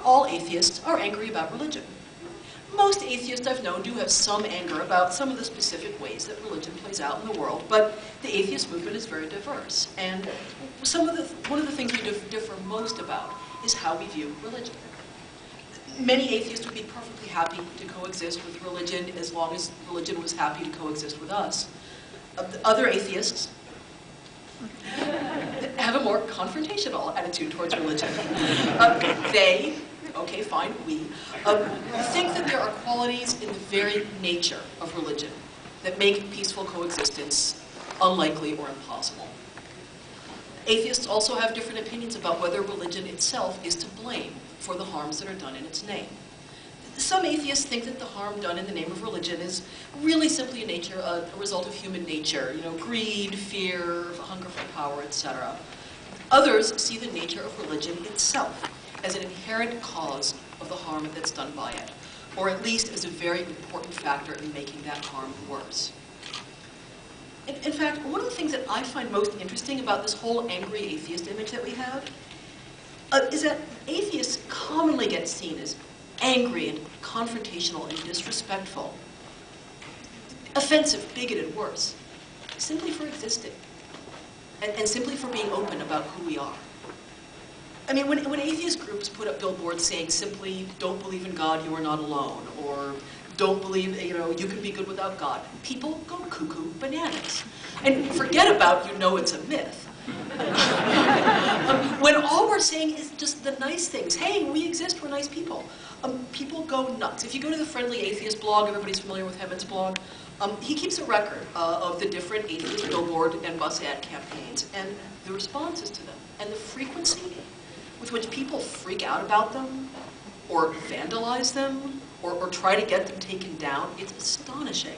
all atheists are angry about religion. Most atheists I've known do have some anger about some of the specific ways that religion plays out in the world, but the atheist movement is very diverse. And one of the things we differ most about is how we view religion. Many atheists would be perfectly happy to coexist with religion as long as religion was happy to coexist with us. Other atheists have a more confrontational attitude towards religion. Okay, fine, we think that there are qualities in the very nature of religion that make peaceful coexistence unlikely or impossible. Atheists also have different opinions about whether religion itself is to blame for the harms that are done in its name. Some atheists think that the harm done in the name of religion is really simply a result of human nature, greed, fear, hunger for power, etc. Others see the nature of religion itself as an inherent cause of the harm that's done by it, or at least as a very important factor in making that harm worse. In fact, one of the things that I find most interesting about this whole angry atheist image that we have is that atheists commonly get seen as angry and confrontational and disrespectful, offensive, bigoted, worse, simply for existing, and simply for being open about who we are. I mean, when atheist groups put up billboards saying simply, don't believe in God, you are not alone, or don't believe, you can be good without God, people go cuckoo bananas. And forget about, it's a myth. When all we're saying is just the nice things, hey, we exist, we're nice people, people go nuts. If you go to the Friendly Atheist blog, everybody's familiar with Hemin's blog, he keeps a record of the different atheist billboard and bus ad campaigns, and the responses to them, and the frequency with which people freak out about them, or vandalize them, or try to get them taken down, it's astonishing.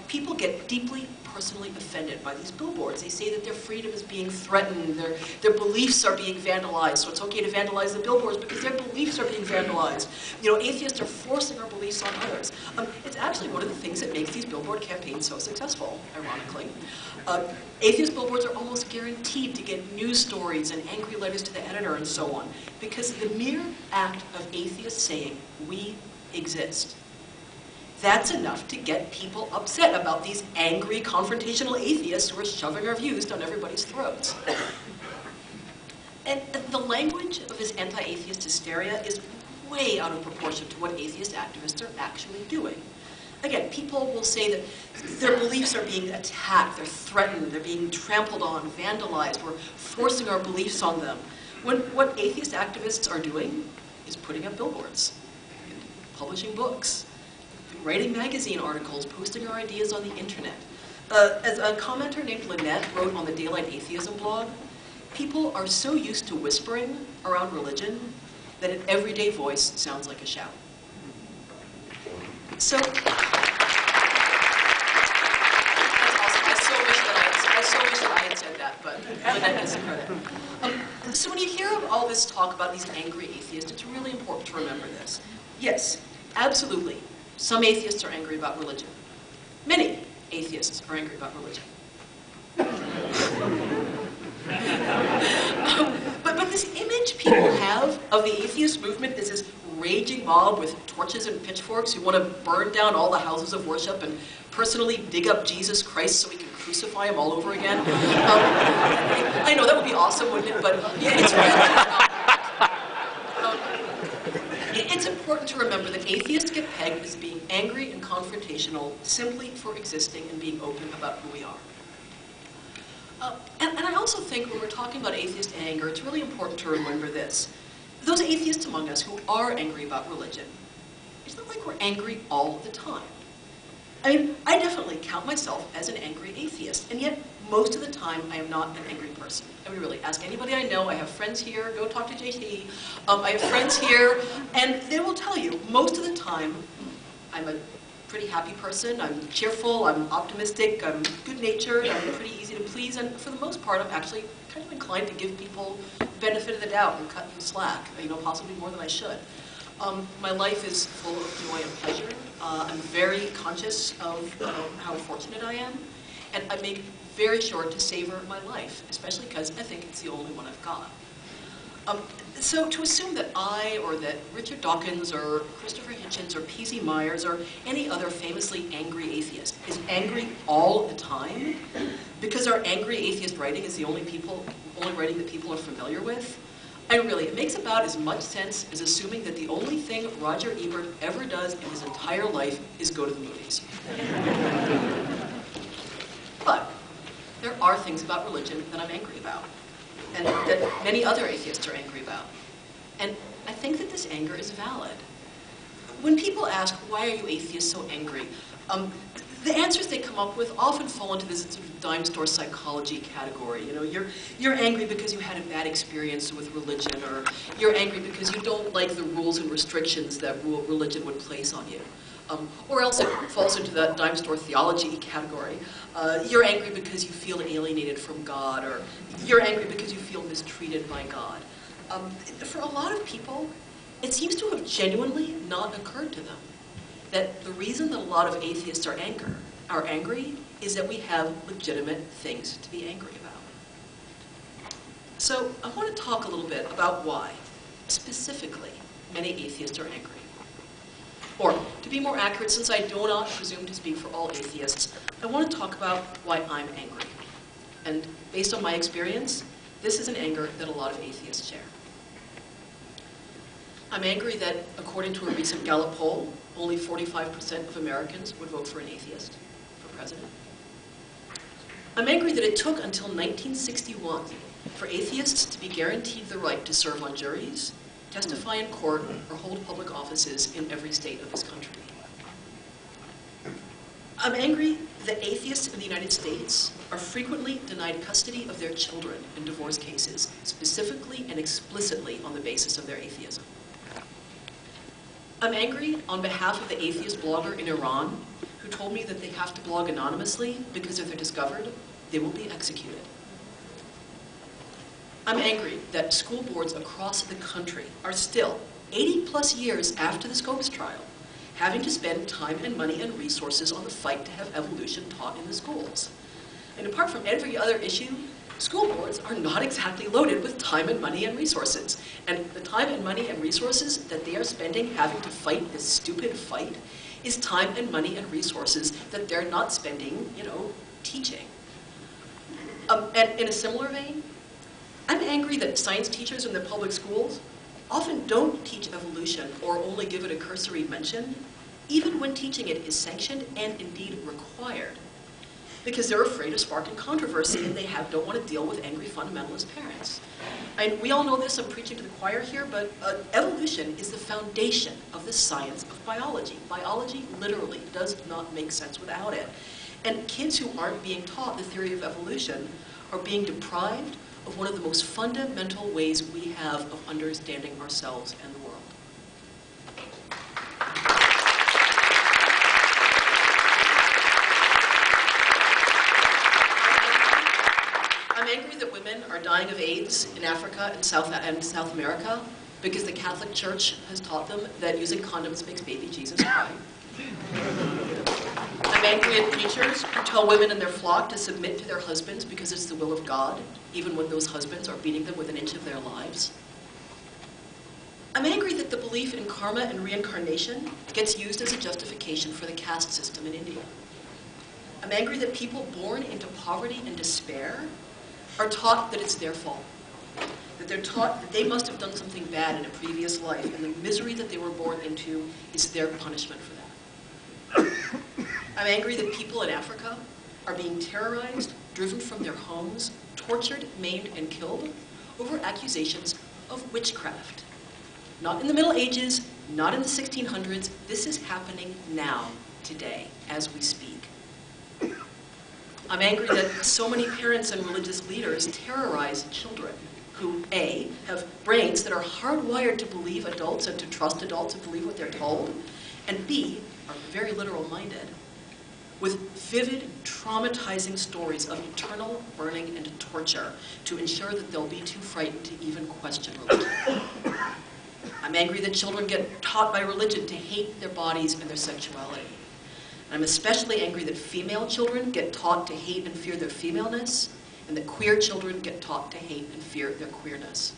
People get deeply personally offended by these billboards. They say that their freedom is being threatened, their beliefs are being vandalized, so it's okay to vandalize the billboards because their beliefs are being vandalized. Atheists are forcing our beliefs on others. It's actually one of the things that makes these billboard campaigns so successful, ironically. Atheist billboards are almost guaranteed to get news stories and angry letters to the editor and so on, because the mere act of atheists saying, we exist, that's enough to get people upset about these angry, confrontational atheists who are shoving our views down everybody's throats. And the language of this anti-atheist hysteria is way out of proportion to what atheist activists are actually doing. Again, people will say that their beliefs are being attacked, they're threatened, they're being trampled on, vandalized, we're forcing our beliefs on them. When what atheist activists are doing is putting up billboards, publishing books, writing magazine articles, posting our ideas on the internet. As a commenter named Lynette wrote on the Daylight Atheism blog, people are so used to whispering around religion that an everyday voice sounds like a shout. So, that's awesome. I so wish that I had said that, but Lynette gets the credit. So when you hear all this talk about these angry atheists, it's really important to remember this. Yes, absolutely. Some atheists are angry about religion. Many atheists are angry about religion. But this image people have of the atheist movement is this raging mob with torches and pitchforks who want to burn down all the houses of worship and personally dig up Jesus Christ so we can crucify him all over again. I know, that would be awesome, wouldn't it? But it's really not. It's important to remember that atheists get pegged as being angry and confrontational simply for existing and being open about who we are. And I also think when we're talking about atheist anger, it's really important to remember this. Those atheists among us who are angry about religion, it's not like we're angry all the time. I mean, I definitely count myself as an angry atheist, and yet most of the time I am not an angry person. I mean, really, ask anybody I know. I have friends here, go talk to JT. I have friends here, and they will tell you, most of the time, I'm a pretty happy person, I'm cheerful, I'm optimistic, I'm good-natured, I'm pretty easy to please, and for the most part, I'm actually kind of inclined to give people the benefit of the doubt and cut them slack, possibly more than I should. My life is full of joy and pleasure. I'm very conscious of how fortunate I am, and I make very sure to savor my life, especially because I think it's the only one I've got. So to assume that I, or that Richard Dawkins, or Christopher Hitchens, or P.Z. Myers, or any other famously angry atheist is angry all the time, because our angry atheist writing is the only writing that people are familiar with, and really, it makes about as much sense as assuming that the only thing Roger Ebert ever does in his entire life is go to the movies. But there are things about religion that I'm angry about, and that many other atheists are angry about. And I think that this anger is valid. When people ask, why are you atheists so angry? The answers they come up with often fall into this sort of dime store psychology category. You know, you're angry because you had a bad experience with religion, or you're angry because you don't like the rules and restrictions that religion would place on you. Or else it falls into that dime store theology category. You're angry because you feel alienated from God, or you're angry because you feel mistreated by God. For a lot of people, it seems to have genuinely not occurred to them that the reason that a lot of atheists are angry is that we have legitimate things to be angry about. So I want to talk a little bit about why, specifically, many atheists are angry. Or, to be more accurate, since I do not presume to speak for all atheists, I want to talk about why I'm angry. And based on my experience, this is an anger that a lot of atheists share. I'm angry that, according to a recent Gallup poll, only 45% of Americans would vote for an atheist for president. I'm angry that it took until 1961 for atheists to be guaranteed the right to serve on juries, testify in court, or hold public offices in every state of this country. I'm angry that atheists in the United States are frequently denied custody of their children in divorce cases, specifically and explicitly on the basis of their atheism. I'm angry on behalf of the atheist blogger in Iran who told me that they have to blog anonymously because if they're discovered, they will be executed. I'm angry that school boards across the country are still, 80+ years after the Scopes trial, having to spend time and money and resources on the fight to have evolution taught in the schools. And apart from every other issue, school boards are not exactly loaded with time and money and resources. And the time and money and resources that they are spending having to fight this stupid fight is time and money and resources that they're not spending, teaching. And in a similar vein, I'm angry that science teachers in the public schools often don't teach evolution or only give it a cursory mention, even when teaching it is sanctioned and indeed required, because they're afraid of sparking controversy and they don't want to deal with angry fundamentalist parents. And we all know this, I'm preaching to the choir here, but evolution is the foundation of the science of biology. Biology literally does not make sense without it. And kids who aren't being taught the theory of evolution are being deprived of one of the most fundamental ways we have of understanding ourselves and the world. I'm angry that women are dying of AIDS in Africa and South America because the Catholic Church has taught them that using condoms makes baby Jesus cry. I'm angry at preachers who tell women in their flock to submit to their husbands because it's the will of God, even when those husbands are beating them within an inch of their lives. I'm angry that the belief in karma and reincarnation gets used as a justification for the caste system in India. I'm angry that people born into poverty and despair are taught that it's their fault, that they're taught that they must have done something bad in a previous life, and the misery that they were born into is their punishment for that. I'm angry that people in Africa are being terrorized, driven from their homes, tortured, maimed, and killed over accusations of witchcraft. Not in the Middle Ages, not in the 1600s, this is happening now, today, as we speak. I'm angry that so many parents and religious leaders terrorize children who, A, have brains that are hardwired to believe adults and to trust adults and believe what they're told, and B, are very literal-minded, with vivid, traumatizing stories of eternal burning and torture to ensure that they'll be too frightened to even question religion. I'm angry that children get taught by religion to hate their bodies and their sexuality. And I'm especially angry that female children get taught to hate and fear their femaleness, and that queer children get taught to hate and fear their queerness.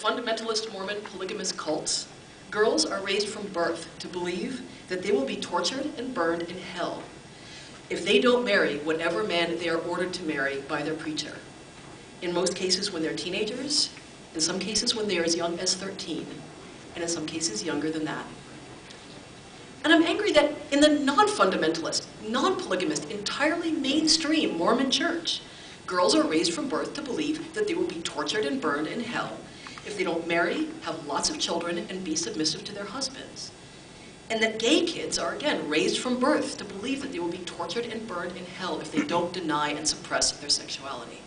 fundamentalist Mormon polygamous cults, girls are raised from birth to believe that they will be tortured and burned in hell if they don't marry whatever man they are ordered to marry by their preacher. In most cases when they're teenagers, in some cases when they're as young as 13, and in some cases younger than that. And I'm angry that in the non-fundamentalist, non-polygamist, entirely mainstream Mormon church, girls are raised from birth to believe that they will be tortured and burned in hell if they don't marry, have lots of children, and be submissive to their husbands. And that gay kids are, again, raised from birth to believe that they will be tortured and burned in hell if they don't deny and suppress their sexuality.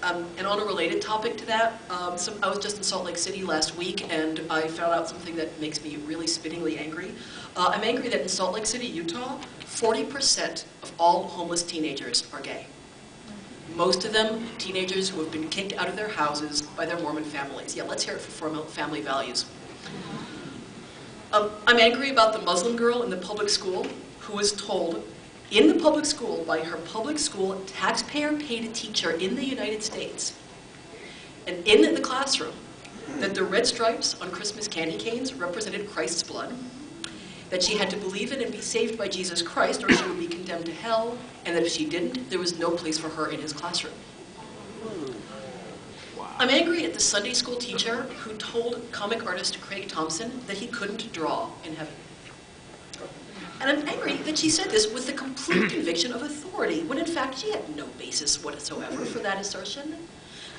And on a related topic to that, I was just in Salt Lake City last week, and I found out something that makes me really spinningly angry. I'm angry that in Salt Lake City, Utah, 40% of all homeless teenagers are gay. Most of them teenagers who have been kicked out of their houses by their Mormon families. Yeah, let's hear it for family values. I'm angry about the Muslim girl in the public school who was told in the public school by her public school taxpayer-paid teacher in the United States and in the classroom that the red stripes on Christmas candy canes represented Christ's blood, that she had to believe in and be saved by Jesus Christ or she would be condemned to hell, and that if she didn't, there was no place for her in his classroom. I'm angry at the Sunday school teacher who told comic artist Craig Thompson that he couldn't draw in heaven. And I'm angry that she said this with the complete conviction of authority, when in fact she had no basis whatsoever for that assertion.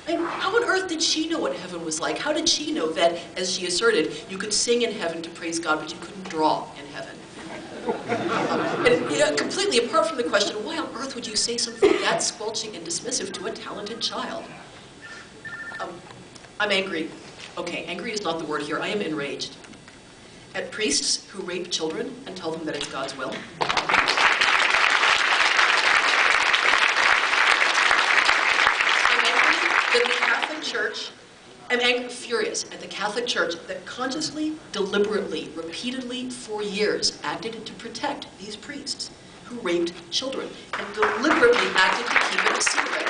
I mean, how on earth did she know what heaven was like? How did she know that, as she asserted, you could sing in heaven to praise God, but you couldn't draw in heaven? And completely apart from the question, why on earth would you say something that squelching and dismissive to a talented child? I'm angry. Okay, angry is not the word here. I am enraged at priests who rape children and tell them that it's God's will. I'm furious at the Catholic Church that consciously, deliberately, repeatedly, for years, acted to protect these priests who raped children and deliberately acted to keep it a secret.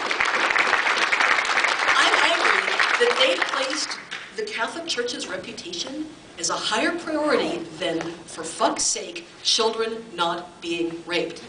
I'm angry that they placed the Catholic Church's reputation as a higher priority than, for fuck's sake, children not being raped.